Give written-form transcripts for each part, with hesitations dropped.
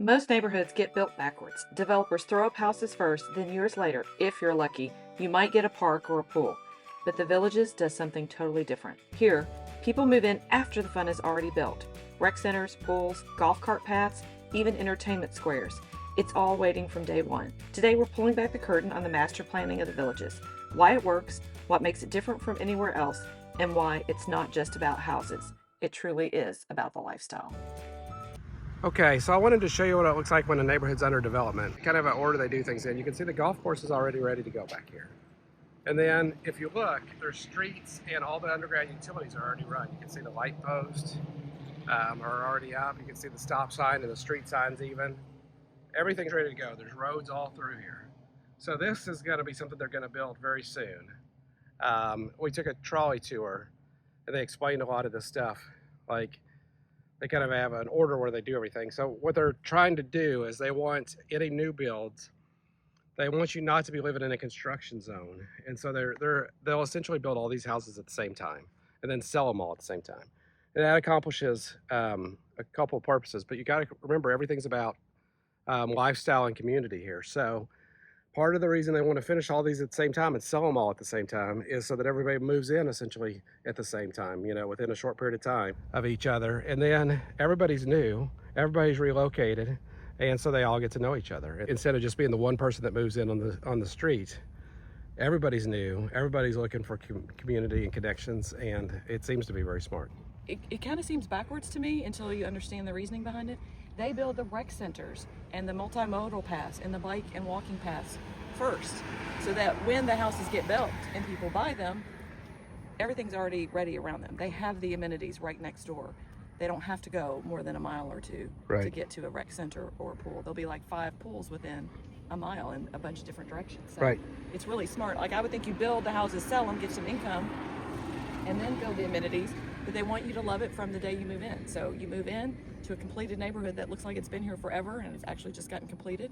Most neighborhoods get built backwards. Developers throw up houses first, then years later, if you're lucky, you might get a park or a pool. But the Villages does something totally different. Here, people move in after the fun is already built. Rec centers, pools, golf cart paths, even entertainment squares. It's all waiting from day one. Today we're pulling back the curtain on the master planning of the Villages, why it works, what makes it different from anywhere else, and why it's not just about houses. It truly is about the lifestyle. Okay, so I wanted to show you what it looks like when a neighborhood's under development, kind of an order they do things in. You can see the golf course is already ready to go back here. And then if you look, there's streets and all the underground utilities are already run. You can see the light posts are already up. You can see the stop sign and the street signs even. Everything's ready to go. There's roads all through here. So this is gonna be something they're gonna build very soon. We took a trolley tour and they explained a lot of this stuff. Like, they kind of have an order where they do everything. So what they're trying to do is they want any new builds, they want you not to be living in a construction zone. And so they'll essentially build all these houses at the same time and then sell them all at the same time. And that accomplishes a couple of purposes, but you got to remember everything's about lifestyle and community here. So part of the reason they want to finish all these at the same time and sell them all at the same time is so that everybody moves in essentially at the same time, you know, within a short period of time of each other. And then everybody's new, everybody's relocated, and so they all get to know each other. Instead of just being the one person that moves in on the street, everybody's new, everybody's looking for community and connections, and it seems to be very smart. It kind of seems backwards to me until you understand the reasoning behind it. They build the rec centers and the multimodal paths and the bike and walking paths first, so that when the houses get built and people buy them, everything's already ready around them. They have the amenities right next door. They don't have to go more than a mile or two to get to a rec center or a pool. There'll be like 5 pools within a mile in a bunch of different directions. So it's really smart. Like, I would think you build the houses, sell them, get some income, and then build the amenities. But they want you to love it from the day you move in. So you move in to a completed neighborhood that looks like it's been here forever and it's actually just gotten completed.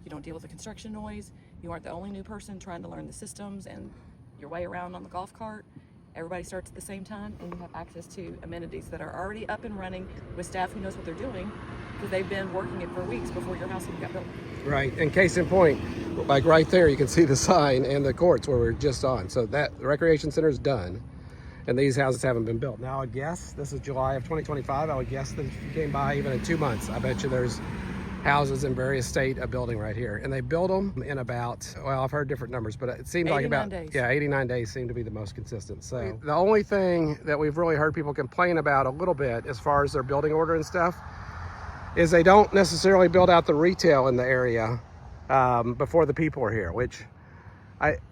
You don't deal with the construction noise. You aren't the only new person trying to learn the systems and your way around on the golf cart. Everybody starts at the same time, and you have access to amenities that are already up and running with staff who knows what they're doing, because they've been working it for weeks before your house even got built. Right, and case in point, like right there, you can see the sign and the courts where we're just on. So that the recreation center is done, and these houses haven't been built. Now I would guess, this is July of 2025, I would guess that if you came by even in 2 months, I bet you there's houses in various state of building right here. And they build them in about, well, I've heard different numbers, but it seems like about days. 89 days seem to be the most consistent. So the only thing that we've really heard people complain about a little bit as far as their building order and stuff is they don't necessarily build out the retail in the area before the people are here, which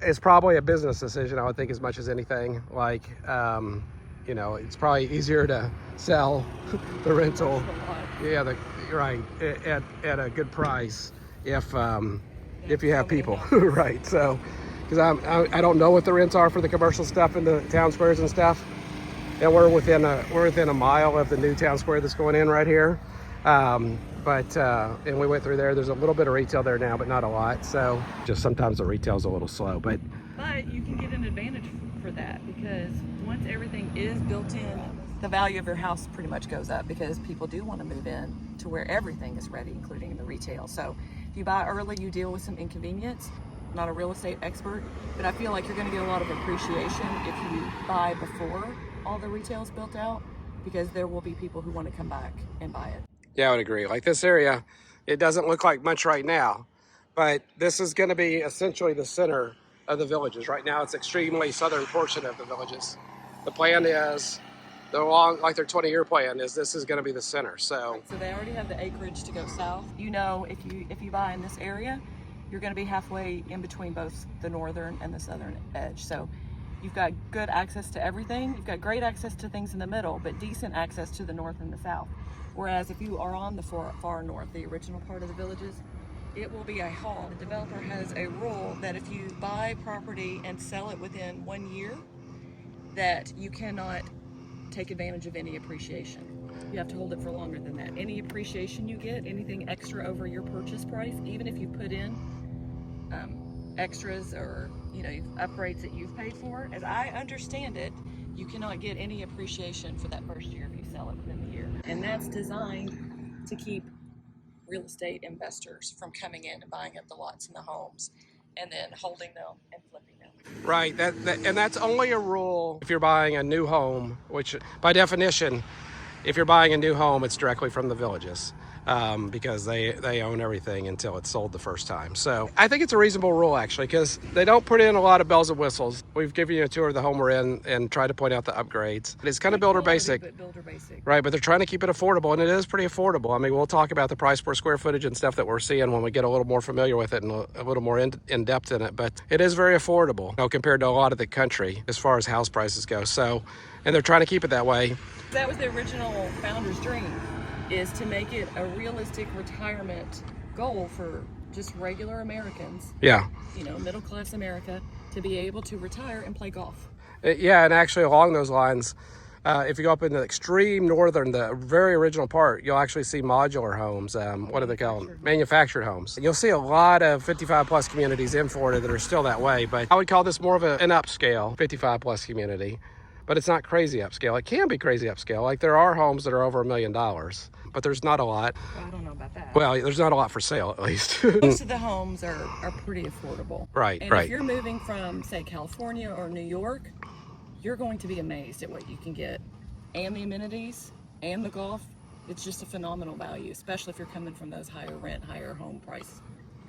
is probably a business decision, I would think, as much as anything. Like, you know, it's probably easier to sell the rental, right, at a good price if you have people, right? So, because I don't know what the rents are for the commercial stuff in the town squares and stuff, and we're within a mile of the new town square that's going in right here. And we went through there. There's a little bit of retail there now, but not a lot. So just sometimes the retail's a little slow, but you can get an advantage for that, because once everything is built in, the value of your house pretty much goes up, because people do want to move in to where everything is ready, including the retail. So if you buy early, you deal with some inconvenience. I'm not a real estate expert, but I feel like you're going to get a lot of appreciation if you buy before all the retail is built out, because there will be people who want to come back and buy it. Yeah, I would agree. Like this area, it doesn't look like much right now, but this is going to be essentially the center of the Villages. Right now, it's extremely southern portion of the Villages. The plan is, their 20-year plan is this is going to be the center. So they already have the acreage to go south. You know, if you buy in this area, you're going to be halfway in between both the northern and the southern edge. So you've got good access to everything. You've got great access to things in the middle, but decent access to the north and the south. Whereas if you are on the far north, the original part of the Villages, it will be a haul. The developer has a rule that if you buy property and sell it within 1 year, that you cannot take advantage of any appreciation. You have to hold it for longer than that. Any appreciation you get, anything extra over your purchase price, even if you put in extras or upgrades that you've paid for, as I understand it, you cannot get any appreciation for that first year if you sell it within the year. And that's designed to keep real estate investors from coming in and buying up the lots and the homes and then holding them and flipping them. Right, and that's only a rule if you're buying a new home, which by definition, if you're buying a new home, it's directly from the villages. Because they own everything until it's sold the first time. So I think it's a reasonable rule, actually, because they don't put in a lot of bells and whistles. We've given you a tour of the home we're in and tried to point out the upgrades. It's kind of builder basic. Right, but they're trying to keep it affordable, and it is pretty affordable. I mean, we'll talk about the price per square footage and stuff that we're seeing when we get a little more familiar with it and a little more in depth in it, but it is very affordable, compared to a lot of the country as far as house prices go. So, and they're trying to keep it that way. That was the original founder's dream, is to make it a realistic retirement goal for just regular Americans. Yeah. Middle class America, to be able to retire and play golf. Yeah, and actually along those lines, if you go up in the extreme northern, the very original part, you'll actually see modular homes. What do they call them? Manufactured homes. You'll see a lot of 55 plus communities in Florida that are still that way, but I would call this more of an upscale 55 plus community. But it's not crazy upscale. It can be crazy upscale. Like there are homes that are over $1 million, but there's not a lot. Well, I don't know about that. Well, there's not a lot for sale, at least. Most of the homes are pretty affordable. Right, and right. If you're moving from, say, California or New York, you're going to be amazed at what you can get. And the amenities and the golf, it's just a phenomenal value, especially if you're coming from those higher rent, higher home price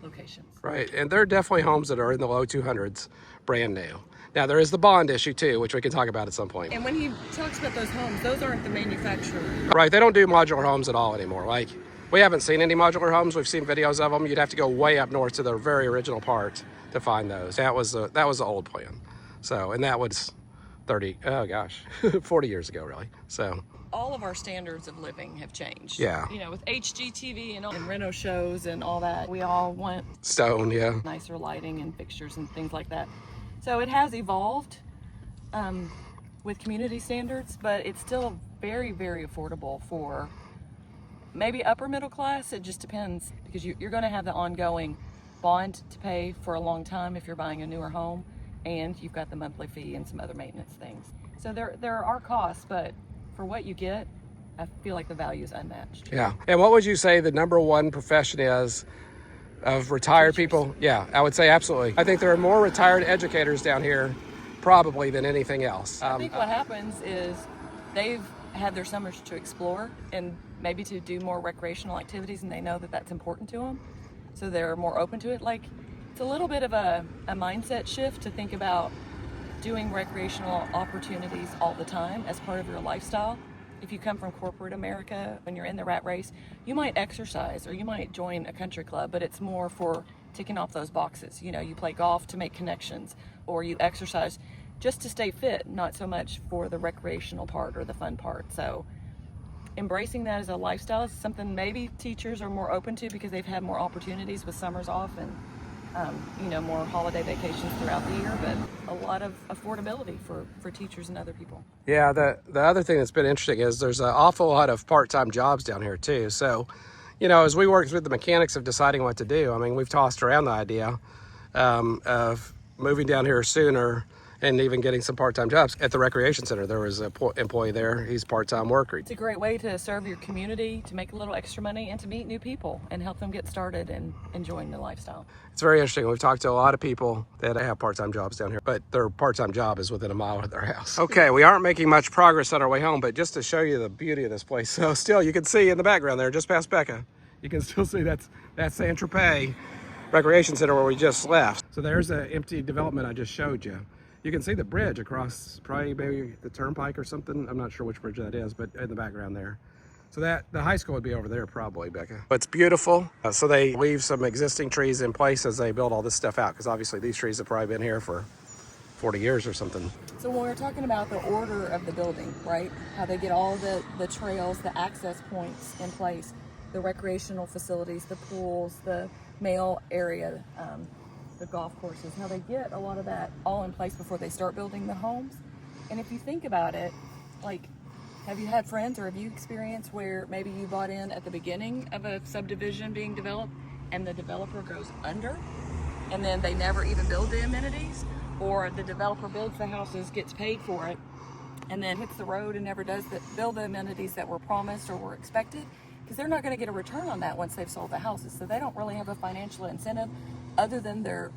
locations. Right, and there are definitely homes that are in the low 200s, brand new. Now, there is the bond issue, too, which we can talk about at some point. And when he talks about those homes, those aren't the manufacturer. Right, they don't do modular homes at all anymore. Like, we haven't seen any modular homes. We've seen videos of them. You'd have to go way up north to the very original part to find those. That was the old plan. So, and that was 40 years ago, really. So all of our standards of living have changed. Yeah. With HGTV and reno shows and all that, we all want stone, yeah, nicer lighting and fixtures and things like that. So it has evolved with community standards, but it's still very, very affordable for maybe upper middle class. It just depends, because you're going to have the ongoing bond to pay for a long time if you're buying a newer home, and you've got the monthly fee and some other maintenance things. So there are costs, but for what you get, I feel like the value is unmatched. Yeah. And what would you say the number one profession is of retired people? Yeah, I would say absolutely. I think there are more retired educators down here probably than anything else. I think what happens is they've had their summers to explore and maybe to do more recreational activities, and they know that that's important to them, so they're more open to it. Like, it's a little bit of a mindset shift to think about doing recreational opportunities all the time as part of your lifestyle. If you come from corporate America, when you're in the rat race, you might exercise or you might join a country club, but it's more for ticking off those boxes. You play golf to make connections, or you exercise just to stay fit, not so much for the recreational part or the fun part. So embracing that as a lifestyle is something maybe teachers are more open to because they've had more opportunities with summers off and more holiday vacations throughout the year, but a lot of affordability for teachers and other people. Yeah, the other thing that's been interesting is there's an awful lot of part-time jobs down here too. So, as we work through the mechanics of deciding what to do, I mean, we've tossed around the idea of moving down here sooner and even getting some part-time jobs. At the recreation center, there was an employee there. He's a part-time worker. It's a great way to serve your community, to make a little extra money, and to meet new people and help them get started and enjoying the lifestyle. It's very interesting. We've talked to a lot of people that have part-time jobs down here, but their part-time job is within a mile of their house. Okay, we aren't making much progress on our way home, but just to show you the beauty of this place. So still, you can see in the background there, just past Becca, you can still see that's San Tropez Recreation Center where we just left. So there's the empty development I just showed you. You can see the bridge across, probably maybe the turnpike or something. I'm not sure which bridge that is, but in the background there. So the high school would be over there probably, Becca. It's beautiful. So they leave some existing trees in place as they build all this stuff out, because obviously these trees have probably been here for 40 years or something. So when we're talking about the order of the building, right? How they get all the trails, the access points in place, the recreational facilities, the pools, the mail area, the golf courses, how they get a lot of that all in place before they start building the homes. And if you think about it, like, have you had friends or have you experienced where maybe you bought in at the beginning of a subdivision being developed and the developer goes under and then they never even build the amenities, or the developer builds the houses, gets paid for it, and then hits the road and never does build the amenities that were promised or were expected? because they're not going to get a return on that once they've sold the houses. So they don't really have a financial incentive other than their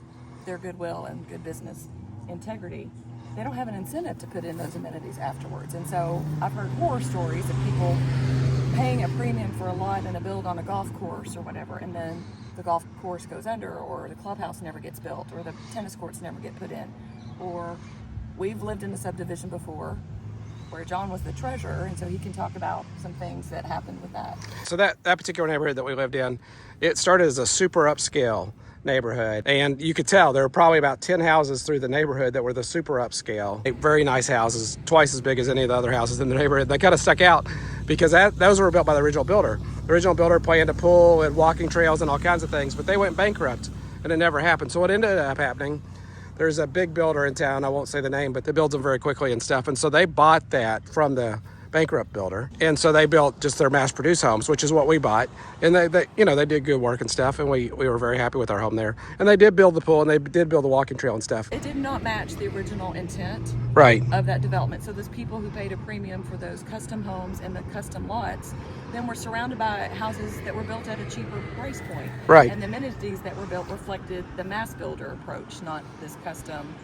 goodwill and good business integrity. They don't have an incentive to put in those amenities afterwards. And so I've heard horror stories of people paying a premium for a lot and a build on a golf course or whatever, and then the golf course goes under, or the clubhouse never gets built, or the tennis courts never get put in. Or we've lived in a subdivision before where John was the treasurer, and so he can talk about some things that happened with that. So that particular neighborhood that we lived in, it started as a super upscale neighborhood, and you could tell there were probably about 10 houses through the neighborhood that were the super upscale, very nice houses, twice as big as any of the other houses in the neighborhood. They kind of stuck out because those were built by the original builder. The original builder planned a pool and walking trails and all kinds of things, but they went bankrupt and it never happened. So what ended up happening, there's a big builder in town, I won't say the name, but they build them very quickly and stuff, and so they bought that from the bankrupt builder, and so they built just their mass-produced homes, which is what we bought, and they did good work and stuff, and we were very happy with our home there. And they did build the pool, and they did build the walking trail and stuff. It did not match the original intent right of that development. So those people who paid a premium for those custom homes and the custom lots then were surrounded by houses that were built at a cheaper price point. Right. And the amenities that were built reflected the mass builder approach, not this custom,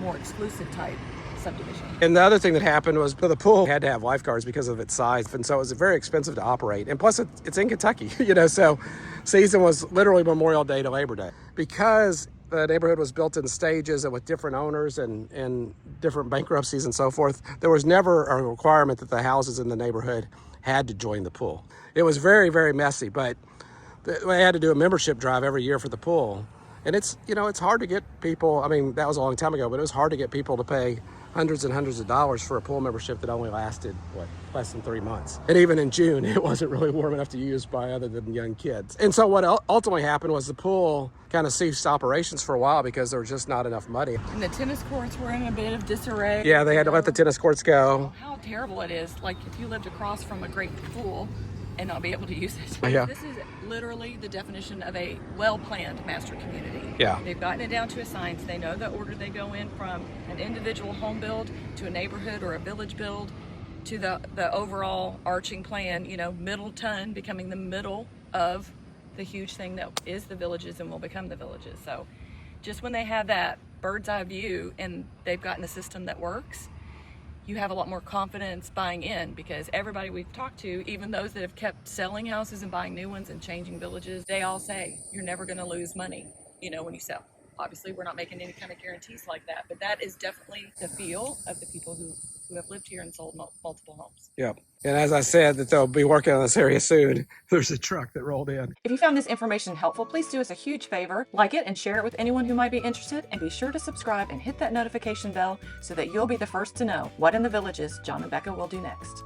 more exclusive type subdivision. And the other thing that happened was the pool had to have lifeguards because of its size, and so it was very expensive to operate. And plus, it's in Kentucky, so season was literally Memorial Day to Labor Day. Because the neighborhood was built in stages and with different owners and different bankruptcies and so forth, there was never a requirement that the houses in the neighborhood had to join the pool. It was very, very messy, but they had to do a membership drive every year for the pool. And it's hard to get people, that was a long time ago, but it was hard to get people to pay hundreds and hundreds of dollars for a pool membership that only lasted, less than 3 months. And even in June, it wasn't really warm enough to use by other than young kids. And so what ultimately happened was the pool kind of ceased operations for a while because there was just not enough money. And the tennis courts were in a bit of disarray. Yeah, they had to let the tennis courts go. How terrible it is. Like if you lived across from a great pool and not be able to use it. Yeah. This is literally the definition of a well-planned master community. Yeah. They've gotten it down to a science. They know the order they go in, from an individual home build to a neighborhood or a village build to the overall arching plan, Middleton becoming the middle of the huge thing that is the villages and will become the villages. So just when they have that bird's eye view and they've gotten a system that works, you have a lot more confidence buying in, because everybody we've talked to, even those that have kept selling houses and buying new ones and changing villages, they all say you're never going to lose money, when you sell. Obviously, we're not making any kind of guarantees like that, but that is definitely the feel of the people who have lived here and sold multiple homes. Yep. And as I said, that they'll be working on this area soon. There's a truck that rolled in. If you found this information helpful, please do us a huge favor. Like it and share it with anyone who might be interested. And be sure to subscribe and hit that notification bell so that you'll be the first to know what in the villages John and Becca will do next.